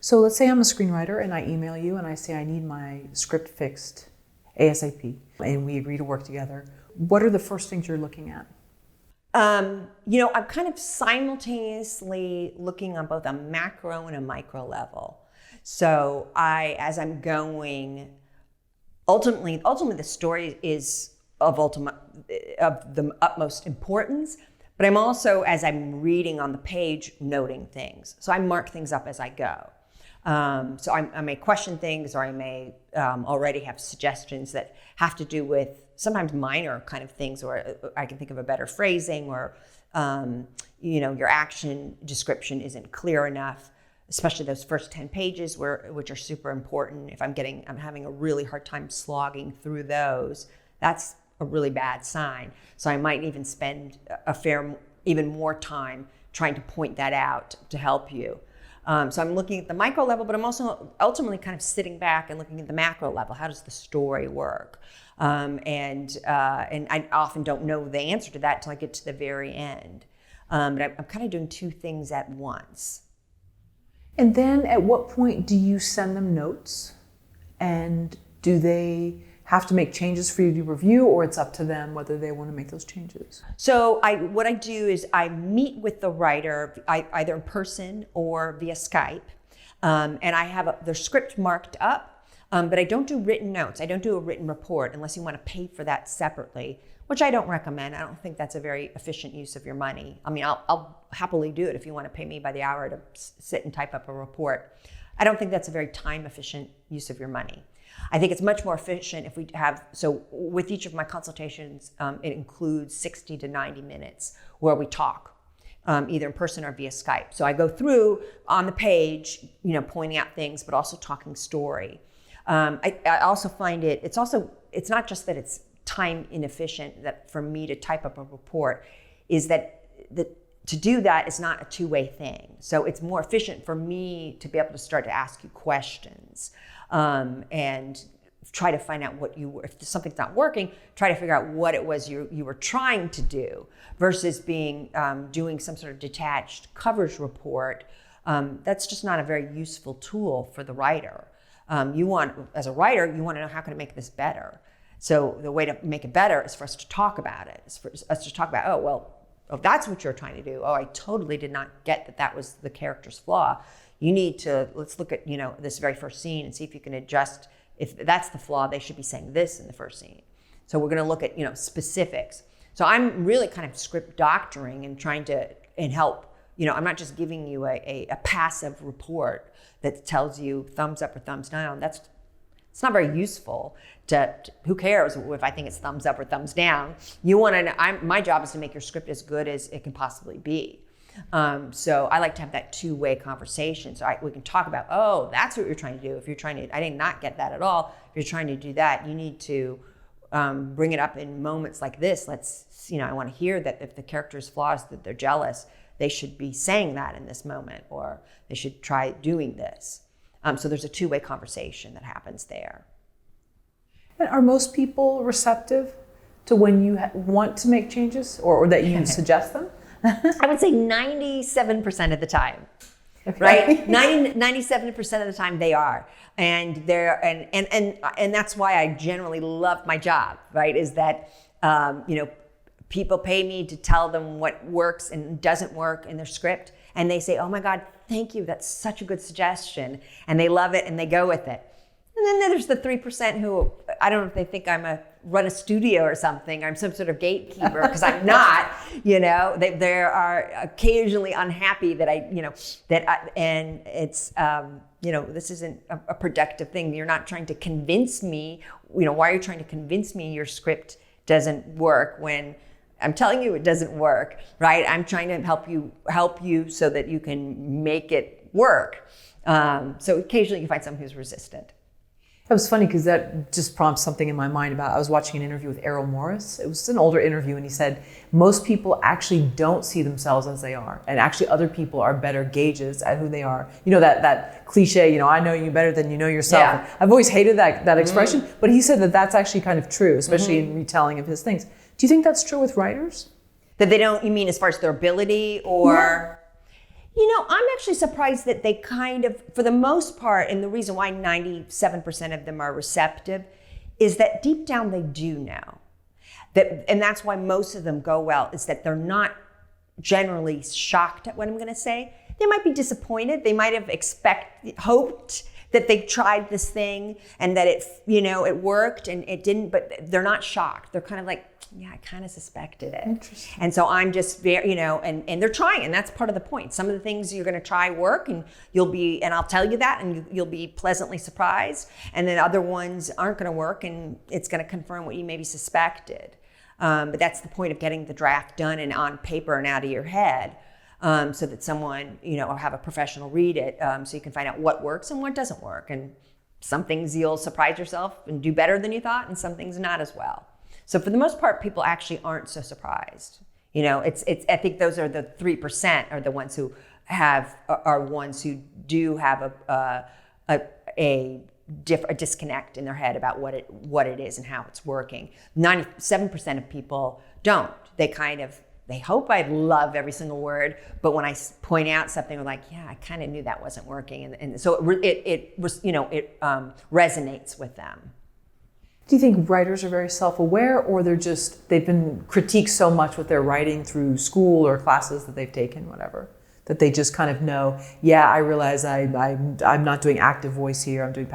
So let's say I'm a screenwriter and I email you and I say I need my script fixed ASAP, and we agree to work together. What are the first things you're looking at? I'm kind of simultaneously looking on both a macro and a micro level. So as I'm going, ultimately the story is of the utmost importance, but I'm also, as I'm reading on the page, noting things. So I mark things up as I go. So I may question things, or I may already have suggestions that have to do with sometimes minor kind of things, or I can think of a better phrasing, or your action description isn't clear enough, especially those first 10 pages which are super important. If I'm having a really hard time slogging through those, that's a really bad sign. So I might even spend even more time trying to point that out to help you. So I'm looking at the micro level, but I'm also ultimately kind of sitting back and looking at the macro level. How does the story work? And I often don't know the answer to that until I get to the very end. But I'm kind of doing two things at once. And then at what point do you send them notes? And do they have to make changes for you to review, or it's up to them whether they want to make those changes? So what I do is I meet with the writer either in person or via Skype, and I have their script marked up, but I don't do written notes. I don't do a written report unless you want to pay for that separately, which I don't recommend. I don't think that's a very efficient use of your money. I mean, I'll happily do it if you want to pay me by the hour to sit and type up a report. I don't think that's a very time efficient use of your money. I think it's much more efficient if we so with each of my consultations, it includes 60 to 90 minutes where we talk, either in person or via Skype. So I go through on the page, pointing out things, but also talking story. I also find it's not just that it's time inefficient that for me to type up a report, is that to do that is not a two-way thing. So it's more efficient for me to be able to start to ask you questions. And try to find out if something's not working, try to figure out what it was you were trying to do, versus doing some sort of detached coverage report. That's just not a very useful tool for the writer. As a writer, you want to know, how can I make this better? So the way to make it better is for us to talk about it. It's for us to talk about, if that's what you're trying to do. Oh, I totally did not get that was the character's flaw. Let's look at, this very first scene and see if you can adjust. If that's the flaw, they should be saying this in the first scene. So we're going to look at, specifics. So I'm really kind of script doctoring and trying to help. I'm not just giving you a passive report that tells you thumbs up or thumbs down. It's not very useful. Who cares if I think it's thumbs up or thumbs down? You want to know. My job is to make your script as good as it can possibly be. So I like to have that two-way conversation. So we can talk about, that's what you're trying to do. If you're trying to, I did not get that at all. If you're trying to do that, you need to bring it up in moments like this. I want to hear that if the character's flaws, that they're jealous, they should be saying that in this moment, or they should try doing this. So there's a two-way conversation that happens there. And are most people receptive to when you want to make changes, or that you suggest them? I would say 97% of the time, okay. Right? 97% of the time they are. And and that's why I generally love my job, right? Is that, people pay me to tell them what works and doesn't work in their script. And they say, oh my God, thank you. That's such a good suggestion. And they love it and they go with it. And then there's the 3% who, I don't know if they think run a studio or something. I'm some sort of gatekeeper, because I'm not. They are occasionally unhappy that and it's this isn't a productive thing. You're not trying to convince me. Why are you trying to convince me your script doesn't work when I'm telling you it doesn't work, right? I'm trying to help you so that you can make it work. So occasionally you find someone who's resistant. That was funny, because that just prompts something in my mind about, I was watching an interview with Errol Morris. It was an older interview, and he said most people actually don't see themselves as they are, and actually other people are better gauges at who they are. That cliche, I know you better than you know yourself. Yeah. I've always hated that expression, but he said that that's actually kind of true, especially in retelling of his things. Do you think that's true with writers? That they don't, you mean as far as their ability, or? I'm actually surprised that they kind of, for the most part, and the reason why 97% of them are receptive is that deep down they do know. And that's why most of them go well, is that they're not generally shocked at what I'm going to say. They might be disappointed. They might have hoped that they tried this thing and that it worked and it didn't, but they're not shocked. They're kind of like, yeah, I kind of suspected it. Interesting. And so I'm just very, and they're trying, and that's part of the point. Some of the things you're going to try work, and I'll tell you that, and you'll be pleasantly surprised. And then other ones aren't going to work, and it's going to confirm what you maybe suspected. But that's the point of getting the draft done and on paper and out of your head, so that someone, or have a professional read it, so you can find out what works and what doesn't work. And some things you'll surprise yourself and do better than you thought, and some things not as well. So for the most part, people actually aren't so surprised. I think those are the 3% are the ones who do have a disconnect in their head about what it is and how it's working. 97% of people don't. They hope I love every single word, but when I point out something, they're like, yeah, I kind of knew that wasn't working, and so it resonates with them. Do you think writers are very self-aware, or they've been critiqued so much with their writing through school or classes that they've taken, whatever, that they just kind of know, yeah, I realize I'm not doing active voice here, I'm doing,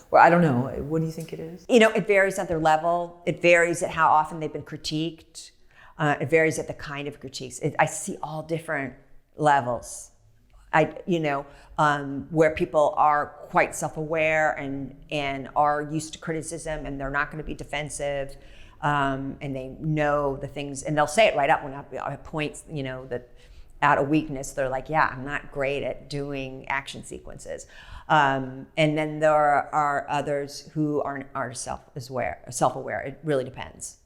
or I don't know. What do you think it is? It varies at their level. It varies at how often they've been critiqued. It varies at the kind of critiques. I see all different levels. Where people are quite self-aware and are used to criticism, and they're not going to be defensive, and they know the things, and they'll say it right up when I points, that out of weakness, they're like, yeah, I'm not great at doing action sequences. And then there are others who are self-aware. It really depends.